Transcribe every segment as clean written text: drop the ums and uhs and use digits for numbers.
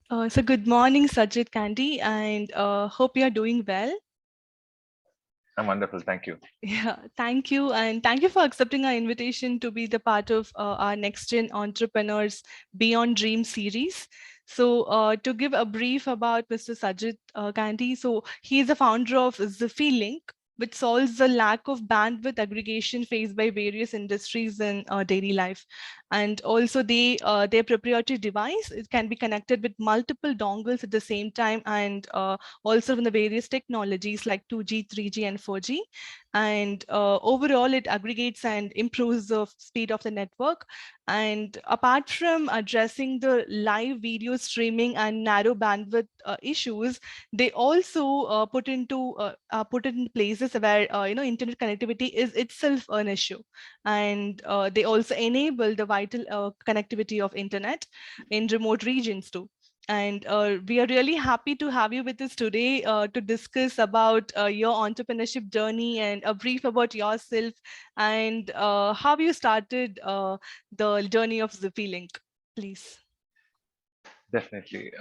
So good morning, Sajith Candy, and hope you're doing well. I'm wonderful. Thank you. Yeah, thank you. And thank you for accepting our invitation to be the part of our Next Gen Entrepreneurs Beyond Dream series. So, to give a brief about Mr. Sajith Gandhi, so he is the founder of Zifilink, which solves the lack of bandwidth aggregation faced by various industries in daily life. And also, their proprietary device, it can be connected with multiple dongles at the same time, and also from the various technologies like 2G, 3G, and 4G, and overall it aggregates and improves the speed of the network. And apart from addressing the live video streaming and narrow bandwidth issues, they also put it in places where internet connectivity is itself an issue, and they also enable the vital connectivity of internet in remote regions too. And we are really happy to have you with us today to discuss about your entrepreneurship journey and a brief about yourself and how you started the journey of Zifilink, please. Definitely.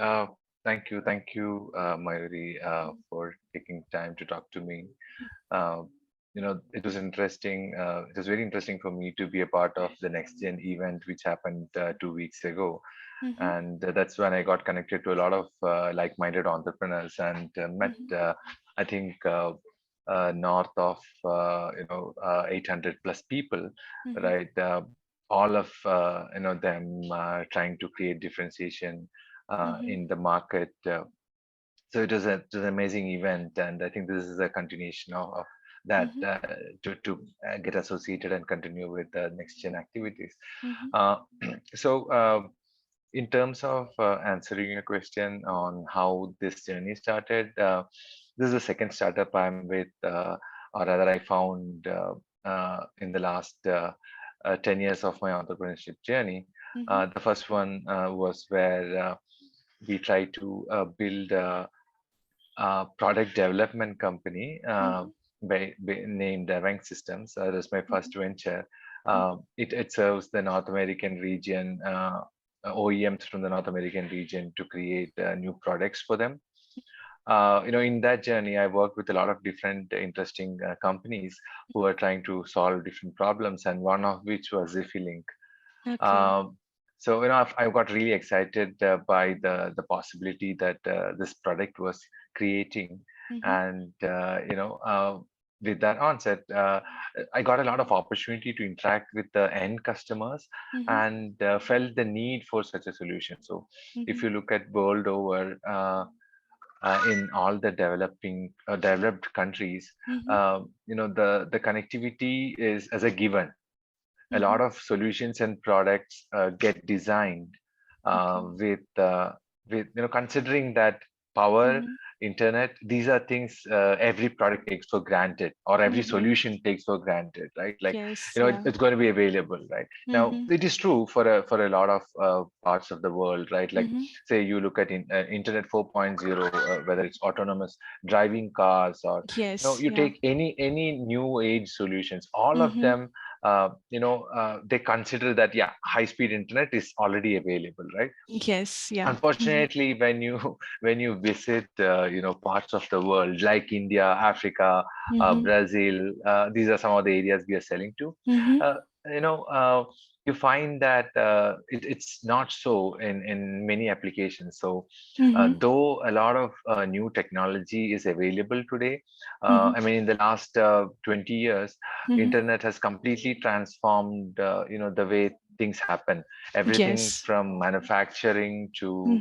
Thank you, Mayuri, for taking time to talk to me. Uh, it was interesting. It was very interesting for me to be a part of the Next Gen event, which happened 2 weeks ago, Mm-hmm, and that's when I got connected to a lot of like-minded entrepreneurs and met, mm-hmm, I think, north of 800 plus people, mm-hmm, right? All of them trying to create differentiation mm-hmm, in the market. So it was an amazing event, and I think this is a continuation of that mm-hmm, to get associated and continue with the next gen activities. mm-hmm, Uh, so. In terms of answering your question on how this journey started, this is the second startup I'm with, or rather, I found in the last 10 years of my entrepreneurship journey. mm-hmm, The first one was where we tried to build a product development company named Rank Systems. That was my first venture. It serves the North American region, OEMs from the North American region to create new products for them. In that journey, I worked with a lot of different interesting companies who are trying to solve different problems, and one of which was Zifilink. okay. Um, so I've got really excited by the possibility that this product was creating, Mm-hmm, and with that onset, I got a lot of opportunity to interact with the end customers mm-hmm, and felt the need for such a solution. So mm-hmm, if you look at world over, in all the developed countries, mm-hmm, the connectivity is as a given. A mm-hmm, lot of solutions and products get designed okay. with considering that power, Mm-hmm, internet, these are things every product takes for granted, or every mm-hmm, solution takes for granted, right? Like, yes, yeah. it's going to be available, right? Now Mm-hmm, it is true for a lot of parts of the world, right? Like, mm-hmm, say you look at internet 4.0, whether it's autonomous driving cars, or yes, you yeah. take any new age solutions, all of Mm-hmm, them, they consider that, yeah, high speed internet is already available, right? yes, yeah. Mm-hmm, Unfortunately, when you when you visit parts of the world like India, Africa, mm-hmm, Brazil, these are some of the areas we are selling to. mm-hmm, uh, you know uh, you find that it's not so in many applications. So mm-hmm, though a lot of new technology is available today, mm-hmm, I mean, in the last 20 years, mm-hmm, internet has completely transformed the way things happen. Everything yes. from manufacturing to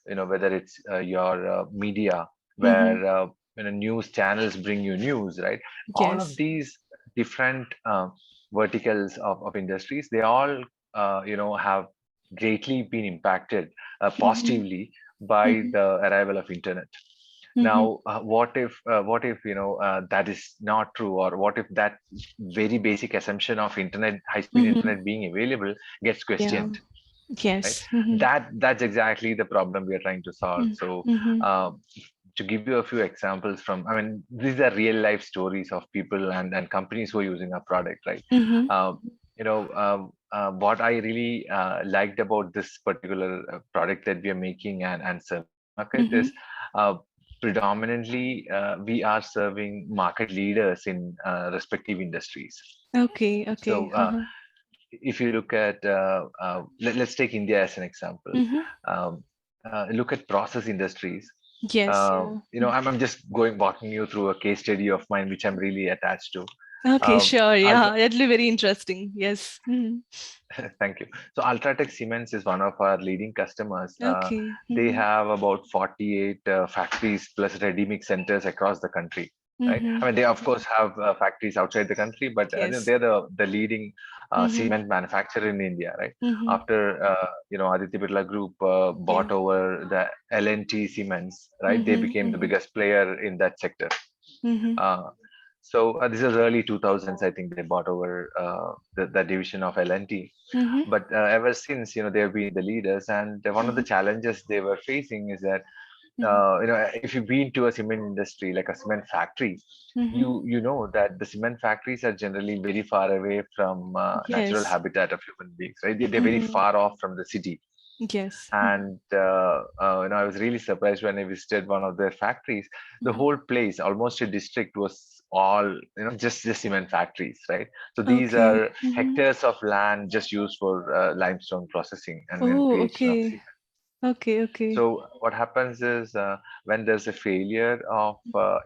Mm-hmm, whether it's your media, mm-hmm, where news channels bring you news, right? All of yes. these different verticals of industries, they all have greatly been impacted Mm-hmm, positively by mm-hmm, the arrival of internet. mm-hmm, Now, what if that is not true, or what if that very basic assumption of internet, high speed mm-hmm, internet being available, gets yeah. questioned, right? Yes. Mm-hmm, That's exactly the problem we are trying to solve. So mm-hmm, uh, to give you a few examples from, I mean, these are real life stories of people and companies who are using our product, right? mm-hmm, uh, what I really liked about this particular product that we are making and serving market Mm-hmm. is predominantly we are serving market leaders in respective industries. Okay, okay. So Uh-huh. if you look at let's take India as an example. Mm-hmm. Um, Look at process industries. Yes, yeah. I'm just going walking you through a case study of mine which I'm really attached to. Okay, Um, sure. Ultra, Yeah, that'll be very interesting. Yes. Mm-hmm. Thank you. So Ultratech Cements is one of our leading customers. Okay. They Mm-hmm. have about 48 factories plus ready mix centers across the country. Right. Mm-hmm. I mean, they of course have factories outside the country, but Yes. they're the leading Mm-hmm. cement manufacturer in India. Right. Mm-hmm. After Aditya Birla Group bought Yes. over the L&T Cements, right, they Mm-hmm. became the Mm-hmm. biggest player in that sector. Mm-hmm. Uh, so this is early 2000s. I think they bought over the division of L&T, Mm-hmm. but ever since, they've been the leaders. And one of the Mm-hmm. challenges they were facing is that Mm-hmm. if you've been to a cement industry like a cement factory, Mm-hmm. you know that the cement factories are generally very far away from natural Yes. habitat of human beings, right? They're very Mm-hmm. far off from the city. Yes. Mm-hmm. And I was really surprised when I visited one of their factories. The Mm-hmm. whole place, almost a district, was all just cement factories, right? So these Okay. are Mm-hmm. hectares of land just used for limestone processing and Oh, creation of okay. cement. Okay, okay. So what happens is when there's a failure of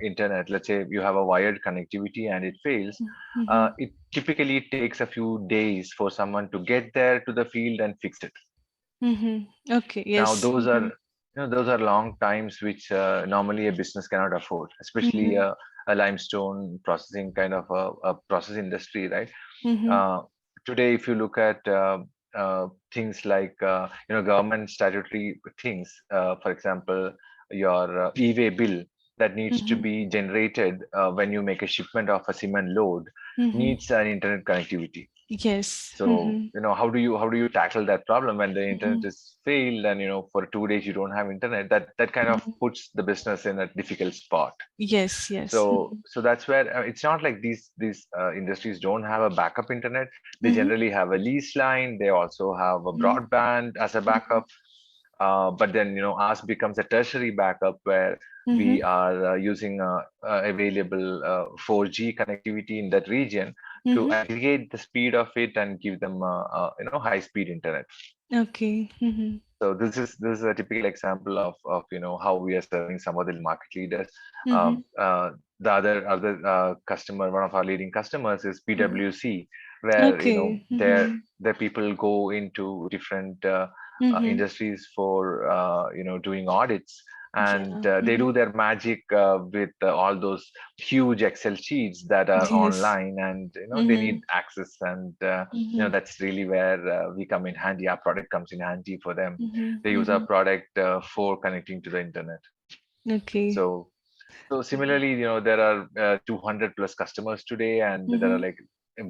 internet, let's say you have a wired connectivity and it fails, Mm-hmm. it typically takes a few days for someone to get there to the field and fix it. Mm-hmm. Okay, Now, yes. Mm-hmm. those are long times which normally a business cannot afford, especially Mm-hmm. a limestone processing kind of a process industry, right? Mm-hmm. Uh, Today, if you look at things like government statutory things, for example, your e-way bill that needs to Mm-hmm. be generated when you make a shipment of a cement load Mm-hmm. needs an internet connectivity. Yes. So, Mm-hmm. how do you tackle that problem when the internet Mm-hmm. is failed and for 2 days you don't have internet? That kind of Mm-hmm. puts the business in a difficult spot. Yes, yes. So that's where it's not like these industries don't have a backup internet. They Mm-hmm. generally have a lease line. They also have a Mm-hmm. broadband as a Mm-hmm. backup. But then ours becomes a tertiary backup where Mm-hmm. we are using available 4G connectivity in that region to Mm-hmm. aggregate the speed of it and give them high speed internet. Okay. Mm-hmm. So this is a typical example of how we are serving some of the market leaders. Mm-hmm. The other customer, one of our leading customers is Mm-hmm. PwC, where Okay. their Mm-hmm. their people go into different Mm-hmm. industries for doing audits, and Yeah. they Mm-hmm. do their magic with all those huge Excel sheets that are Yes. online, and they Mm-hmm. need access, and Mm-hmm. that's really where we come in handy. Our product comes in handy for them. Mm-hmm. They use our Mm-hmm. product for connecting to the internet. Okay. So similarly, there are 200 plus customers today, and there are Mm-hmm. like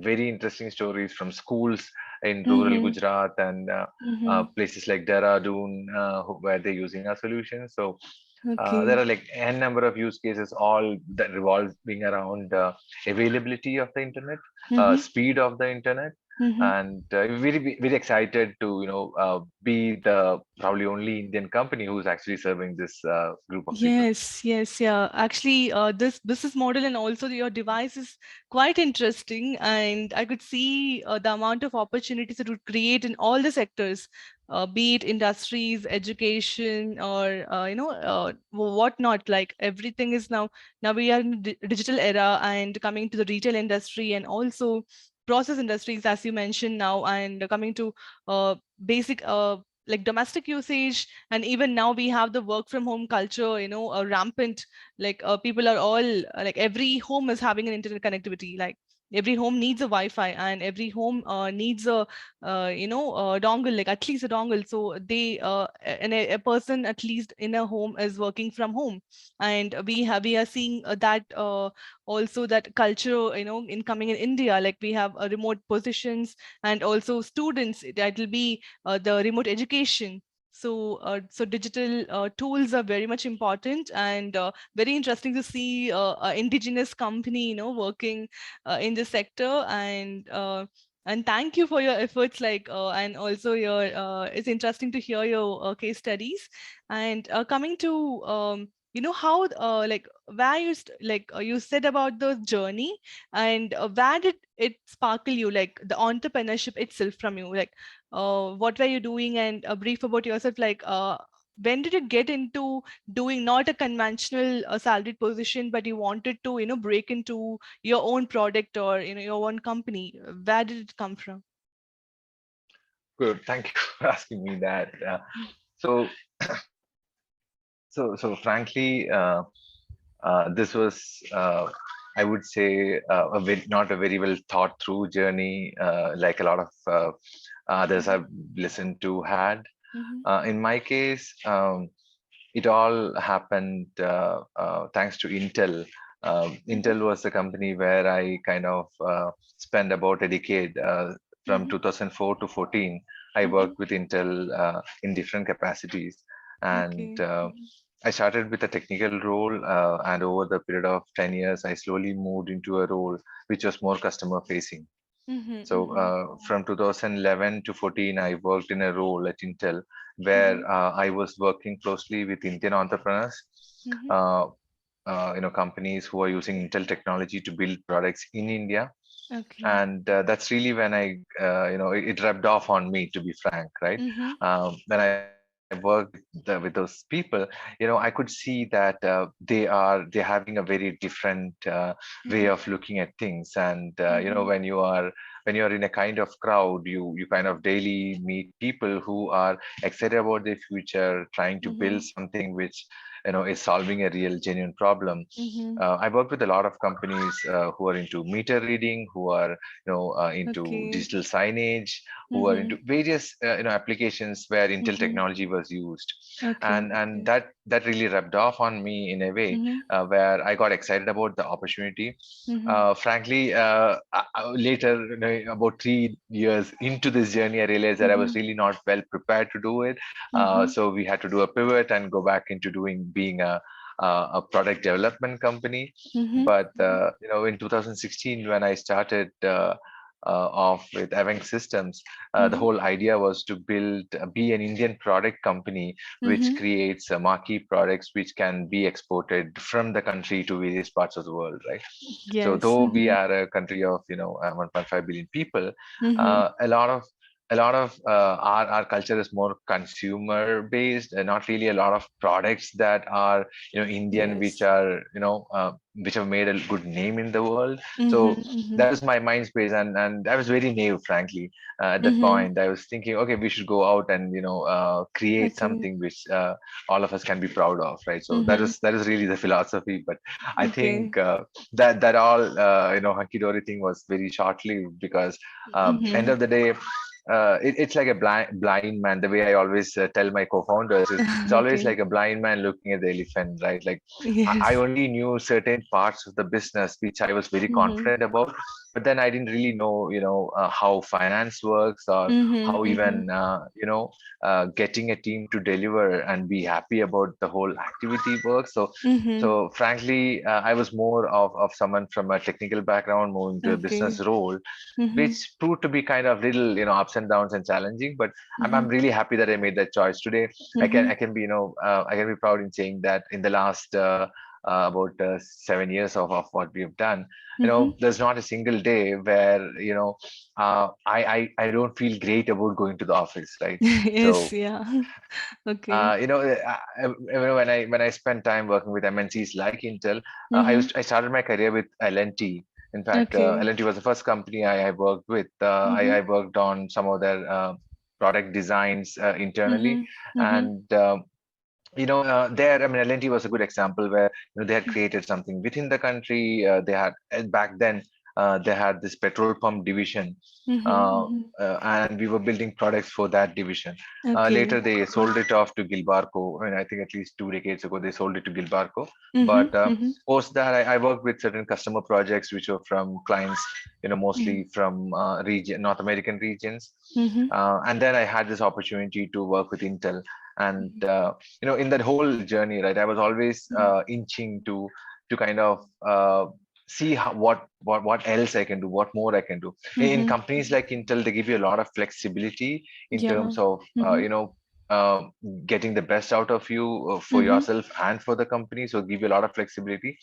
very interesting stories from schools in rural Mm-hmm. Gujarat and Mm-hmm. places like Dehradun where they're using our solution. So there Okay. are like n number of use cases, all that revolving around availability of the internet, Mm-hmm. speed of the internet, Mm-hmm. and very excited to be the probably only Indian company who's actually serving this group of people. Yes, yes, yeah. Actually, this business model and also your device is quite interesting, and I could see the amount of opportunities it would create in all the sectors, be it industries, education, or whatnot. Like everything is now we are in digital era and coming to the retail industry and also process industries, as you mentioned now, and coming to basic like domestic usage, and even now we have the work from home culture, rampant. Like people are all like every home is having an internet connectivity. Like every home needs a wi-fi, and every home needs a dongle, like at least a dongle, so they and a person at least in a home is working from home. And we are seeing that also that culture, in coming in India. Like we have remote positions, and also students, that will be the remote education. So digital tools are very much important, and very interesting to see indigenous company, working in this sector. And And thank you for your efforts, and also your it's interesting to hear your case studies. And coming to how where you said about the journey, and where did it sparkle you, like the entrepreneurship itself from you, like what were you doing, and a brief about yourself, when did you get into doing not a conventional salaried position, but you wanted to break into your own product, or your own company? Where did it come from? Good. Thank you for asking me that. So, frankly, this was, I would say, not a very well thought through journey, like a lot of others I've listened to had. Mm-hmm. In my case, it all happened thanks to Intel. Mm-hmm. Intel was the company where I kind of spent about a decade. From Mm-hmm. 2004 to 14, I Mm-hmm. worked with Intel in different capacities. And Okay. I started with a technical role, and over the period of 10 years, I slowly moved into a role which was more customer facing. Mm-hmm. So Mm-hmm. from 2011 to 14, I worked in a role at Intel where Mm-hmm. I was working closely with Indian entrepreneurs, Mm-hmm. uh, companies who are using Intel technology to build products in India. Okay. And that's really when it rubbed off on me, to be frank, right? Mm-hmm. When I worked with those people, I could see that they're having a very different way Mm-hmm. of looking at things. And Mm-hmm. when you're in a kind of crowd, you kind of daily meet people who are excited about their future, trying to build Mm-hmm. something which is solving a real genuine problem. Mm-hmm. I work with a lot of companies who are into meter reading, who are into Okay. digital signage, who are Mm-hmm. into various applications where Intel Mm-hmm. technology was used. Okay. And that really rubbed off on me in a way Mm-hmm. where I got excited about the opportunity. Mm-hmm. Frankly, later, about 3 years into this journey, I realized that I was Mm-hmm. really not well prepared to do it. Mm-hmm. So we had to do a pivot and go back into being a product development company. Mm-hmm. But in 2016, when I started off with Aveng Systems, the Mm-hmm. whole idea was to be an Indian product company which Mm-hmm. creates marquee products which can be exported from the country to various parts of the world, right? So Yes. though we Mm-hmm. are a country of 1.5 billion people, Mm-hmm. a lot of our culture is more consumer based, and not really a lot of products that are Indian, which Yes. are which have made a good name in the world. So Mm-hmm. Mm-hmm. that was my mind space, and I was very naive, frankly. At that Mm-hmm. point, I was thinking, okay, we should go out and create Okay. something which all of us can be proud of, right? So that Mm-hmm. is that is really the philosophy. But I Okay. think that all hunky dory thing was very short lived, because end Mm-hmm. of the day, it's like a blind man. The way I always tell my co-founders is, it's always Okay. like a blind man looking at the elephant, right? Like I Yes. only knew certain parts of the business which I was very Mm-hmm. confident about, but then I didn't really know, how finance works, or Mm-hmm. how Mm-hmm. even getting a team to deliver and be happy about the whole activity works. So Mm-hmm. so frankly, I was more of someone from a technical background moving to a business Okay. role, Mm-hmm. which proved to be kind of little, ups and downs and challenging. But Mm-hmm. I'm really happy that I made that choice today. I can Mm-hmm. I can be, I can be proud in saying that in the last about 7 years of what we have done, Mm-hmm. there's not a single day where I don't feel great about going to the office, right? Yes. So Yeah. Okay. when I spend time working with MNCs like Intel, Mm-hmm. I started my career with L&T. In fact, Okay. L&T was the first company I worked with. I Mm-hmm. worked on some of their product designs internally, Mm-hmm. Mm-hmm. and there, I mean, L&T was a good example where they had created something within the country. They had back then they had this petrol pump division, Mm-hmm. uh, Mm-hmm. and we were building products for that division. Later, Okay. they sold it off to Gilbarco. I mean, I think at least 2 decades ago they sold it to Gilbarco. Mm-hmm. But Mm-hmm. post that, I worked with certain customer projects which were from clients, mostly from North American regions. Mm-hmm. And then I had this opportunity to work with Intel, and in that whole journey, right, I was always inching to kind of see how, what else I can do, what more I can do. In Mhm. companies like Intel, they give you a lot of flexibility in Yeah. terms of Mhm. uh, getting the best out of you for Mhm. yourself and for the company. So give you a lot of flexibility.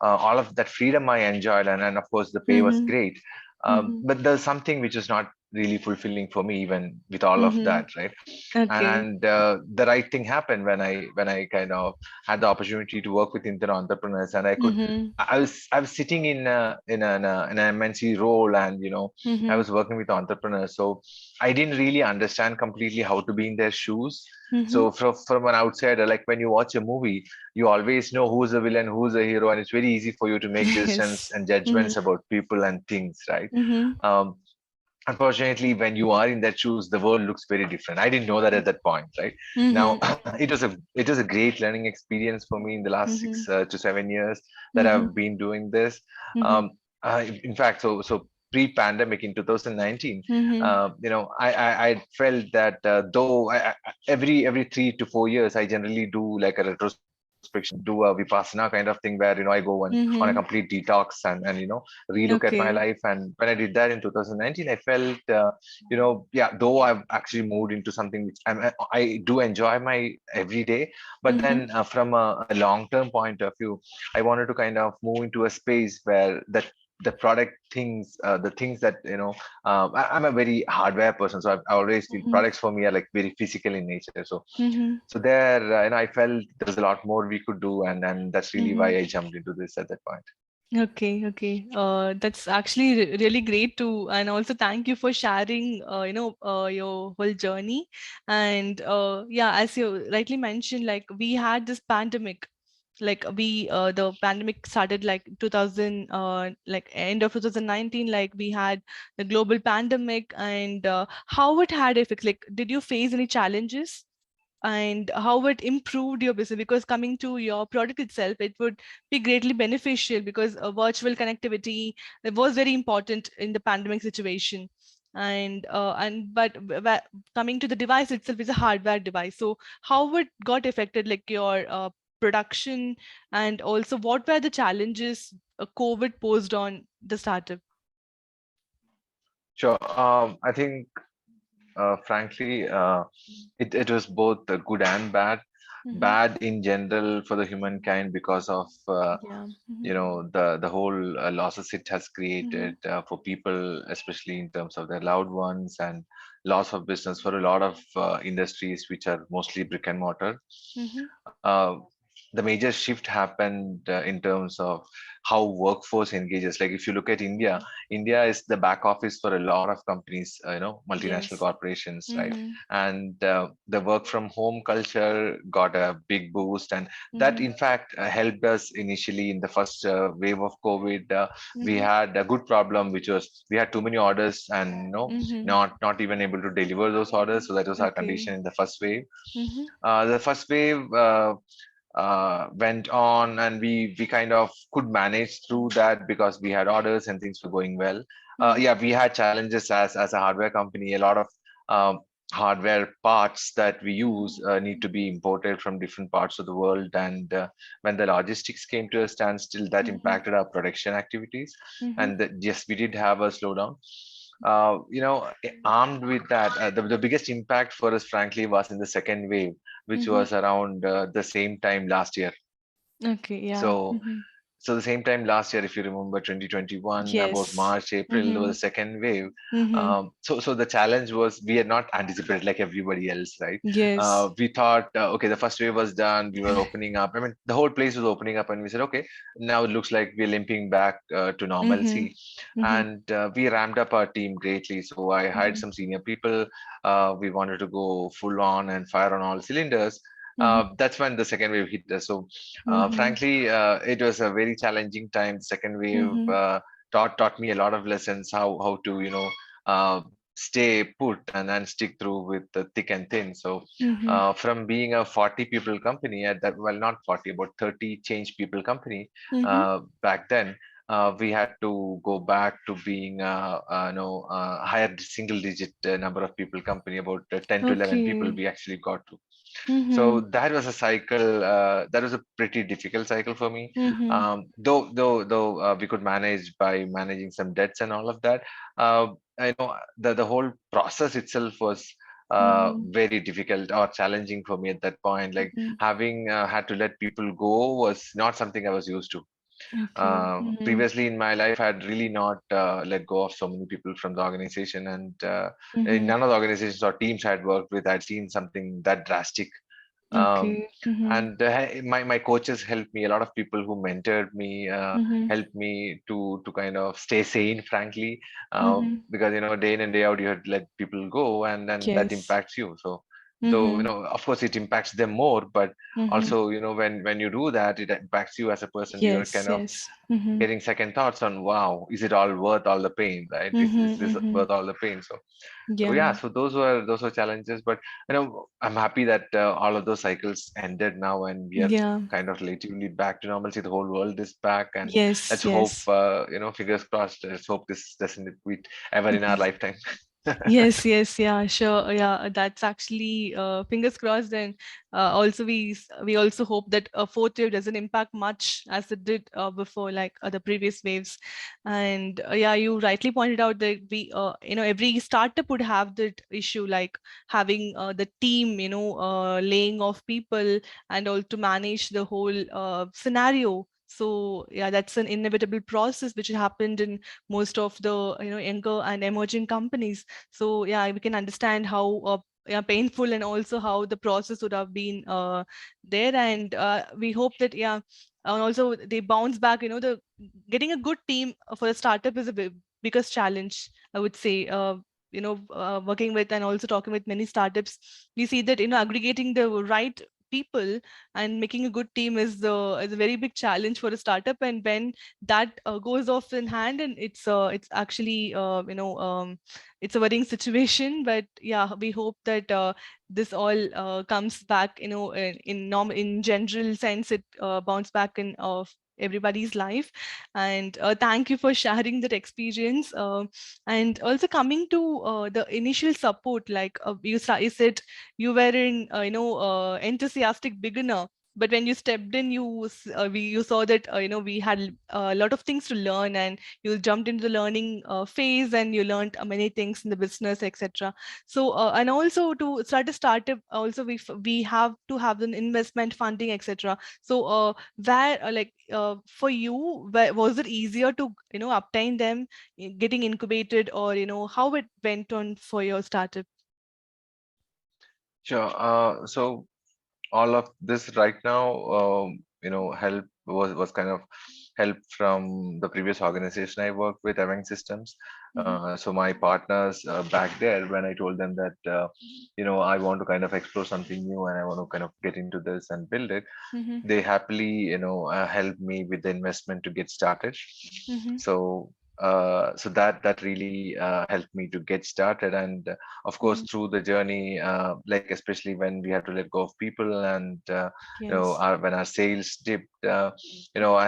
All of that freedom I enjoyed, and of course the pay was Mhm. great. Mhm. But there's something which is not really fulfilling for me, even with all of Mhm. that, right? Okay. And the right thing happened when I kind of had the opportunity to work with Indian entrepreneurs, and I could. Mhm. I was sitting in an MNC role, and I Mhm. was working with entrepreneurs, so I didn't really understand completely how to be in their shoes. Mhm. So from an outsider, like when you watch a movie, you always know who's the villain, who's the hero, and it's very easy for you to make decisions Yes. and Mhm. judgments about people and things, right? Mhm. Um, Unfortunately, when you are in that shoes, the world looks very different. I didn't know that at that point, right? Now, Mhm. it was a great learning experience for me in the last Mhm. 6 to 7 years that Mhm. I've been doing this. Mhm. Um, in fact, so pre-pandemic in 2019, Mhm. I felt that though every 3 to 4 years I generally do like a retrospection, do a vipassana kind of thing where I go on a Mhm. complete detox and relook at my Okay. life. And when I did that in 2019, I felt yeah, though I've actually moved into something which I do enjoy my everyday, but Mhm. then from a long-term point of view, I wanted to kind of move into a space where the product things, the things that I'm a very hardware person, so I always feel Mhm. products for me are like very physical in nature. Mhm. So there, I felt there was a lot more we could do, and that's really why Mhm. I jumped into this at that point. Okay, okay. That's actually really great too, and also thank you for sharing, your whole journey. And yeah, as you rightly mentioned, like we had this pandemic, like the pandemic started like 2000, like end of 2019. Like we had the global pandemic, and how it had effects. Like, did you face any challenges? And how it improved your business, because coming to your product itself, it would be greatly beneficial, because virtual connectivity was very important in the pandemic situation. And but coming to the device itself is a hardware device, so how it got affected, like your production, and also what were the challenges COVID posed on the startup? Sure. I think, frankly, it was both good and bad. Mm-hmm. Bad in general for the humankind because of Yeah. Mm-hmm. the whole losses it has Mm-hmm. created for people, especially in terms of their loved ones, and loss of business for a lot of industries which are mostly brick and mortar. Mm-hmm. uh, the major shift happened in terms of how workforce engages. Like if you look at India, India is the back office for a lot of companies, multinational Yes. corporations, right? Mm-hmm. And the work from home culture got a big boost, and that Mm-hmm. in fact helped us initially in the first wave of COVID. We Mm-hmm. had a good problem, which was we had too many orders, and Mm-hmm. not even able to deliver those orders. So that was our Okay. condition in the first wave. Mm-hmm. The first wave went on, and we kind of could manage through that because we had orders and things were going well. Mm-hmm. Yeah, we had challenges as a hardware company. A lot of um, hardware parts that we use need to be imported from different parts of the world, and when the logistics came to a standstill, that Mm-hmm. impacted our production activities. Mm-hmm. And yes, we did have a slowdown. Armed with that, the biggest impact for us, frankly, was in the second wave, which Mm-hmm. was around the same time last year. Okay. Yeah. So Mm-hmm. so the same time last year, if you remember, 2021, about Yes. March, April, there Mm-hmm. was a second wave. Mm-hmm. So the challenge was we had not anticipated like everybody else, right? Yes. We thought, okay, the first wave was done. We were opening up. I mean, the whole place was opening up, and we said, okay, now it looks like we're limping back to Mm-hmm. normalcy. Mm-hmm. And we ramped up our team greatly. So I hired Mm-hmm. some senior people. We wanted to go full on and fire on all cylinders. Mm-hmm. That's when the second wave hit us. So Mm-hmm. frankly, it was a very challenging time. Second wave Mm-hmm. taught me a lot of lessons, how to uh, stay put and stick through with the thick and thin. So Mm-hmm. from being a 40 people company at that, well, not 40, about 30 change people company Mm-hmm. back then. We had to go back to being higher single digit number of people company, about 10 to 11 people Okay. we actually got to. So Mhm. that was a cycle. That was a pretty difficult cycle for me. Mhm. Though we could manage by managing some debts and all of that. Uh, I know the whole process itself was Mhm. very difficult or challenging for me at that point. Like Mhm. having had to let people go was not something I was used to. Okay. Mhm. Previously in my life, I had really not let go of so many people from the organization, and in Mhm. none of the organizations or teams I had worked with, I'd seen something that drastic. um, Okay. Mhm. and my coaches helped me. A lot of people who mentored me Mhm. helped me to kind of stay sane, frankly, Mhm. because day in and day out you had let people go, and then that Yes. impacts you. So though Mhm. of course it impacts them more, but Mhm. also when you do that, it impacts you as a person. You're Yes. kind of Yes. Mhm. getting second thoughts on, wow, is it all worth all the pain, right? Is Mhm. this Mhm. worth all the pain? So yeah, Yeah. so those were challenges, but I'm happy that all of those cycles ended now, and we are Yeah. kind of relatively back to normalcy. The whole world is back, and let's Yes. hope, Yes. fingers crossed. Let's hope this doesn't repeat ever in our lifetime. Yes, yes, yeah, sure. Yeah, that's actually fingers crossed. And also we also hope that a fourth wave doesn't impact much as it did before, like the previous waves. And yeah, you rightly pointed out that every startup would have that issue, like having the team, laying off people and all to manage the whole scenario. So yeah, that's an inevitable process which happened in most of the younger and emerging companies. So yeah, we can understand how yeah, painful and also how the process would have been there. And we hope that yeah, and also they bounce back. The getting a good team for a startup is a biggest challenge, I would say. Working with and also talking with many startups, we see that aggregating the right people and making a good team is a very big challenge for a startup. And when that goes off in hand, and it's actually it's a worrying situation. But yeah, we hope that this all comes back, in general sense, it bounce back in of everybody's life. And thank you for sharing that experience. And also coming to the initial support, like you said you were in enthusiastic beginner, but when you stepped in, you saw that we had a lot of things to learn, and you jumped into the learning phase, and you learned many things in the business, etc. So and also to start a startup, also we have to have an investment funding, etc. So where for you, was it easier to obtain them, getting incubated, or how it went on for your startup? Sure. So all of this right now, help was kind of help from the previous organization I worked with, Evang Systems. Mm-hmm. So my partners back there, when I told them that I want to kind of explore something new and I want to kind of get into this and build it, Mm-hmm. they happily helped me with the investment to get started. Mm-hmm. So that really helped me to get started, and of course Mm-hmm. through the journey, like especially when we had to let go of people, and Yes. when our sales dipped, I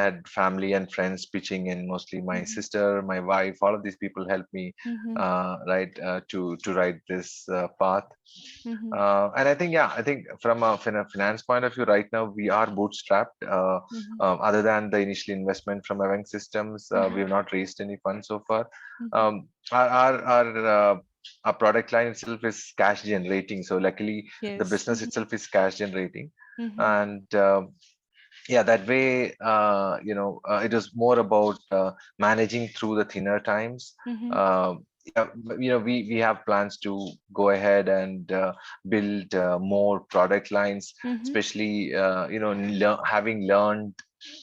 had family and friends pitching in, mostly my Mm-hmm. sister, my wife. All of these people helped me Mm-hmm. right to ride this path. Mm-hmm. And I think, yeah, I think from a finance point of view, right now we are bootstrapped. Mm-hmm. Other than the initial investment from Event Systems, we Mm-hmm. have not raised any funds so far. Mm-hmm. Um, our product line itself is cash generating. So luckily, the Yes. business Mm-hmm. itself is cash generating, Mm-hmm. and yeah, that way, it was more about managing through the thinner times. Mm-hmm. Yeah, we have plans to go ahead and build more product lines, Mm-hmm. especially having learned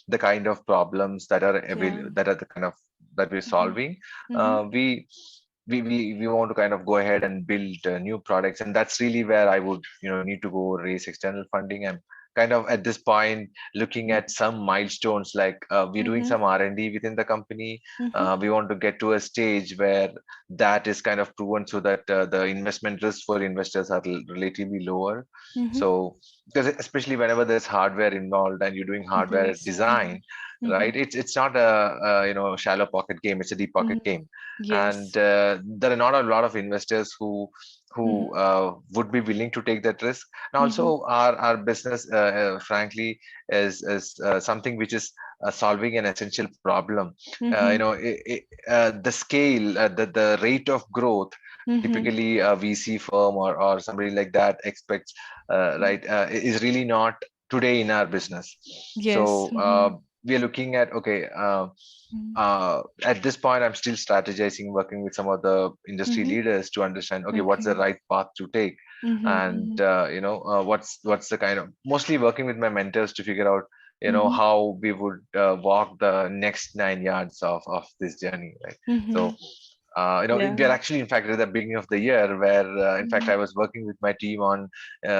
the kind of problems that are Yeah. that are the kind of that we're Mm-hmm. solving. Mm-hmm. uh, we we want to kind of go ahead and build new products, and that's really where I would need to go raise external funding. I'm kind of at this point looking at some milestones, like we're doing Mm-hmm. some R&D within the company. Mm-hmm. We want to get to a stage where that is kind of proven, so that the investment risk for investors are relatively lower. Mm-hmm. So because especially whenever there's hardware involved and you're doing hardware Yes. Mm-hmm. design, Mm-hmm. right, it's not a shallow pocket game, it's a deep pocket Mm-hmm. game. And Yes. there are not a lot of investors who Mhm. would be willing to take that risk. And Mhm. also our business, frankly, is something which is solving an essential problem. Mhm. The scale, the rate of growth, Mhm. typically a VC firm or somebody like that expects, right, is really not today in our business. Yes. So Mhm. we are looking at, okay, Mhm. at this point, I'm still strategizing, working with some of the industry Mhm. leaders to understand, okay, what's the Okay. right path to take, Mhm. and Mhm. what's the kind of, mostly working with my mentors to figure out, Mhm. how we would walk the next 9 yards of this journey, right? So Mhm. we Yeah. are actually, in fact, at the beginning of the year, where in fact Mhm. I was working with my team on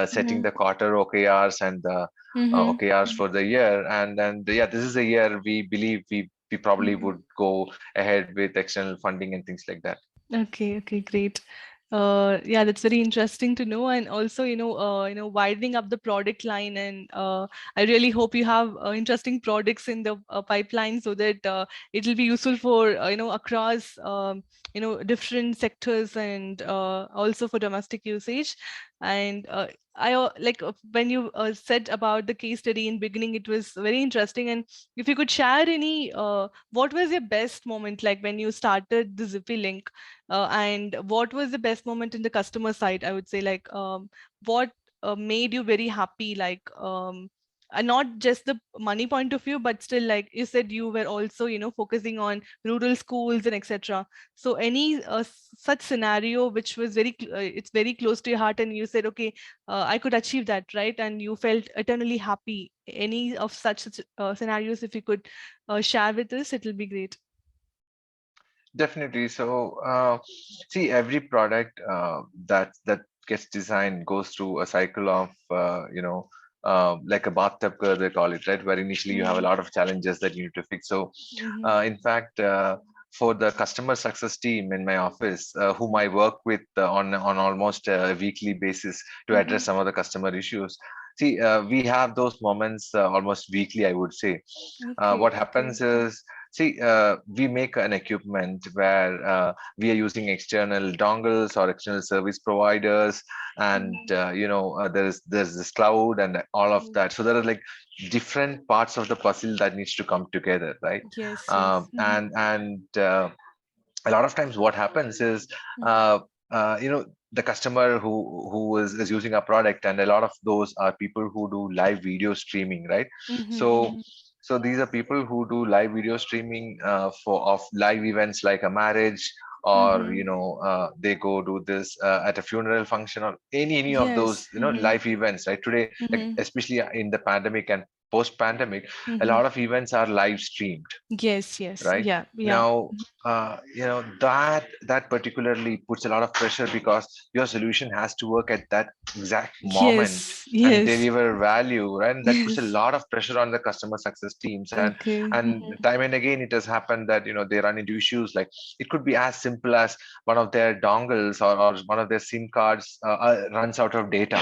setting Mhm. the quarter OKRs and the Mhm. OKRs for the year, and then yeah, this is a year we believe we probably Mhm. would go ahead with external funding and things like that. Okay, okay, great. Yeah, that's very interesting to know, and also, widening up the product line, and I really hope you have interesting products in the pipeline so that it will be useful for across different sectors and also for domestic usage. And when you said about the case study in beginning, it was very interesting. And if you could share any, what was your best moment, like when you started the Zifilink? And what was the best moment in the customer side? I would say, like, what made you very happy? Like, and not just the money point of view, but still, like you said, you were also, focusing on rural schools and etc. So, any such scenario which was it's very close to your heart, and you said, okay, I could achieve that, right? And you felt eternally happy. Any of such scenarios, if you could share with us, it will be great. Definitely. So, see, every product that gets designed goes through a cycle of, like a bathtub curve, they call it, right? Where initially you have a Mm-hmm. lot of challenges that you need to fix. So, Mm-hmm. in fact, for the customer success team in my office, whom I work with on almost a weekly basis to Mm-hmm. address some of the customer issues. See, we have those moments almost weekly, I would say. Okay, What okay. happens is, see, we make an equipment where we are using external dongles or external service providers, and Mhm. there's this cloud and all of Mhm. that. So there are like different parts of the puzzle that needs to come together, right? Yes, yes. Mhm. And a lot of times, what happens is, uh, the customer who is using our product, and a lot of those are people who do live video streaming, right? Mhm. So Mhm. so these are people who do live video streaming for of live events like a marriage, or Mhm. they go do this at a funeral function, or any of Yes. those Mhm. live events, right? Today, like Mhm. especially in the pandemic and post pandemic, a Mhm. lot of events are live streamed, Yes, yes. right? Yeah, yeah. Now, that particularly puts a lot of pressure, because your solution has to work at that exact moment Yes, and yes. deliver value, right? And that puts a Yes. lot of pressure on the customer success teams, and Okay. and Mhm. time and again it has happened that they run into issues. Like, it could be as simple as one of their dongles, or one of their SIM cards runs out of data,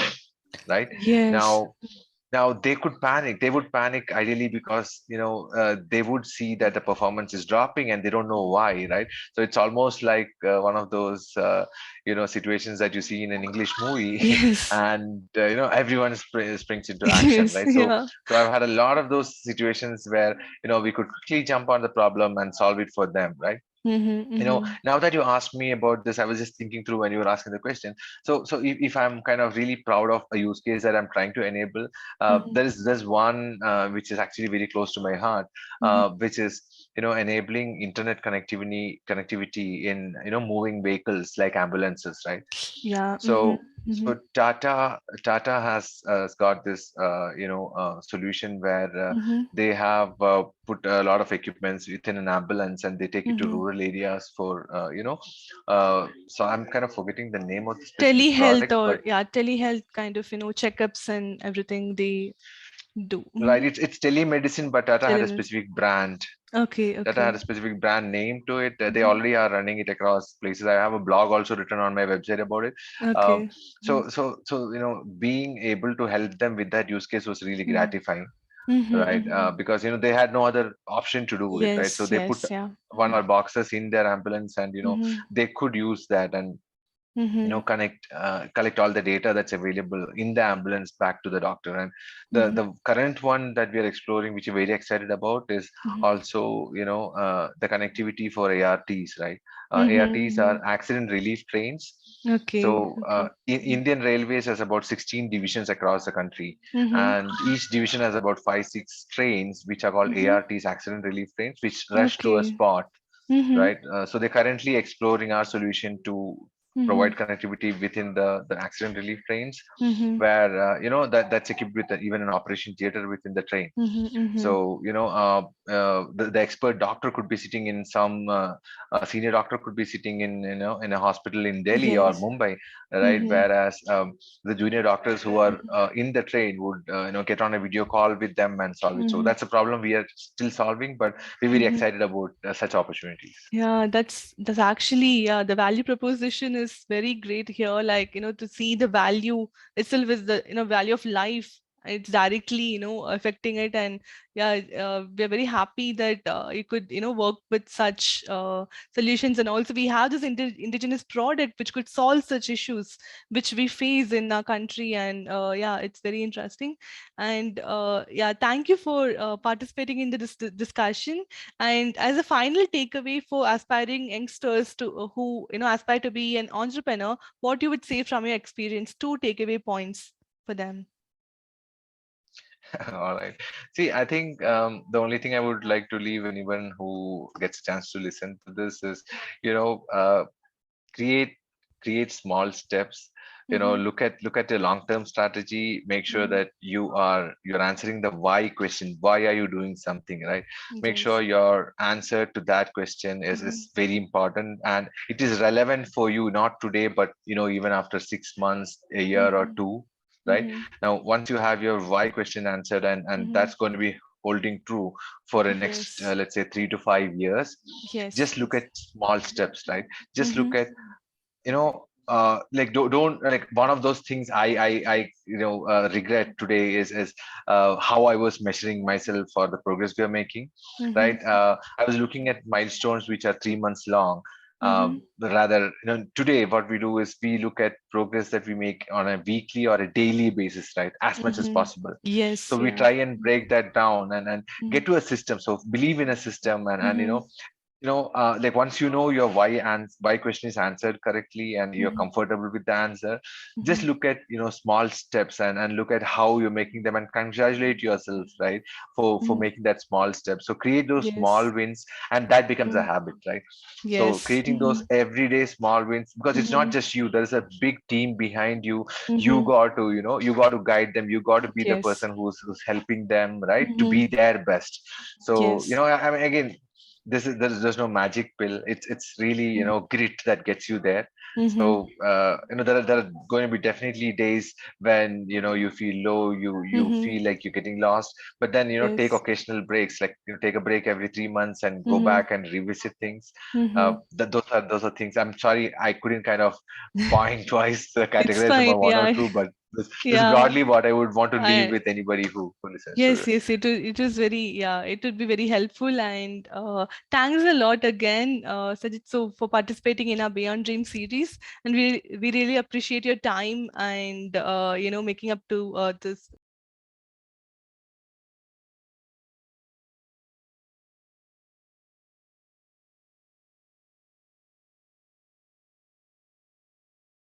right? Yes. Now, they would panic, ideally, because they would see that the performance is dropping and they don't know why, right? So it's almost like one of those situations that you see in an English movie, Yes. and everyone springs into action, Yes. right? So Yeah. so I've had a lot of those situations where we could quickly jump on the problem and solve it for them, right? Mhm. Mhm. Now that you asked me about this, I was just thinking through when you were asking the question. So if I'm kind of really proud of a use case that I'm trying to enable, Mhm. there's one which is actually very close to my heart, Mhm. which is enabling internet connectivity in moving vehicles like ambulances, right? Yeah. Mhm. So Mhm. Tata has got this solution where Mhm. they have put a lot of equipments within an ambulance, and they take it to Mhm. rural areas for so I'm kind of forgetting the name of the specific Telehealth, product, but or yeah, telehealth kind of, checkups and everything they do. right, Mhm. it's telemedicine, but Tata had a Telemed. specific brand. Okay, Tata had okay. a specific brand name to it. They Mhm. already are running it across places. I have a blog also written on my website about it. Um, Okay. Mhm. so being able to help them with that use case was really Mhm. gratifying, Mhm. right? Mhm. Because they had no other option to do it, right? So Yes, they put yes, yeah. one or boxes in their ambulance, and Mhm. they could use that. And Mhm. collect all the data that's available in the ambulance back to the doctor. And Mhm. the current one that we are exploring, which we're very excited about, is Mhm. also the connectivity for ARTs, right? ARTs are Mhm. accident relief trains. Okay. So Okay. Indian Railways has about 16 divisions across the country, Mhm. and each division has about 5 6 trains which are called Mhm. ARTs, accident relief trains, which rush to a Okay. spot, Mhm. right? So they're currently exploring our solution to provide Mhm. connectivity within the accident relief trains, Mhm. where that's equipped with even an operation theater within the train. Mhm. Mhm. So the expert doctor could be sitting in some senior doctor could be sitting in a hospital in Delhi or Yes. Mumbai, right? Mhm. Whereas the junior doctors who are in the train would get on a video call with them and solve it. So Mhm. that's a problem we are still solving, but we're very Mhm. excited about such opportunities. Yeah, that's actually, yeah, the value proposition is very great here. Like, to see the value itself is the, value of life. It's directly, affecting it. And yeah, we're very happy that you could, work with such solutions. And also we have this indigenous product which could solve such issues which we face in our country. And yeah, it's very interesting. And yeah, thank you for participating in the discussion. And as a final takeaway for aspiring youngsters to who aspire to be an entrepreneur, what you would say from your experience? Two takeaway points for them. All right. See, I think the only thing I would like to leave anyone who gets a chance to listen to this is, you know, uh, create create small steps. Mm-hmm. Look at a long term strategy. Make sure Mm-hmm. that you're answering the why question. Why are you doing something, right? Make sure Yes. your answer to that question Mm-hmm. is very important, and it is relevant for you, not today, but even after 6 months, a year or Mm-hmm. two, right? Mm-hmm. Now, once you have your why question answered, and Mm-hmm. that's going to be holding true for the next, Yes. let's say, 3 to 5 years, Yes. just look at small steps, right? Just Mm-hmm. look at, like, don't, like, one of those things I regret today is how I was measuring myself for the progress we are making, Mm-hmm. right? I was looking at milestones which are 3 months long. Mm-hmm. Rather, today what we do is we look at progress that we make on a weekly or a daily basis, right, as much as Mm-hmm. possible. So Yes. we Yeah. try and break that down, and Mm-hmm. get to a system. So believe in a system, and Mm-hmm. like, once you know your why question is answered correctly and you're Mm-hmm. comfortable with the answer, just Mm-hmm. look at small steps, and look at how you're making them, and congratulate yourself, right, for Mm-hmm. making that small step. So create those small Yes. wins, and that becomes a Mm-hmm. habit, right? So Yes. creating Mm-hmm. those everyday small wins, because it's not Mm-hmm. just you, there's a big team behind you. You Mm-hmm. got to, you got to guide them, you got to be the Yes. person who's helping them, right, to Mm-hmm. be their best. So Yes. I mean, again, there's no magic pill. It's really grit that gets you there. Mm-hmm. So there are going to be definitely days when you feel low, you Mm-hmm. feel like you're getting lost, but then take Yes. occasional breaks, like take a break every 3 months and go Mm-hmm. back and revisit things. Mm-hmm. Those are things. I'm sorry I couldn't kind of point twice, It's categorize them fine. on one or Yeah. two, but this is Yeah. broadly what I would want to leave I with anybody who listens to Yes, this. yes, it was very, yeah, it would be very helpful. And thanks a lot again, Sajid, so for participating in our Beyond Dream series. And we really appreciate your time and making up to this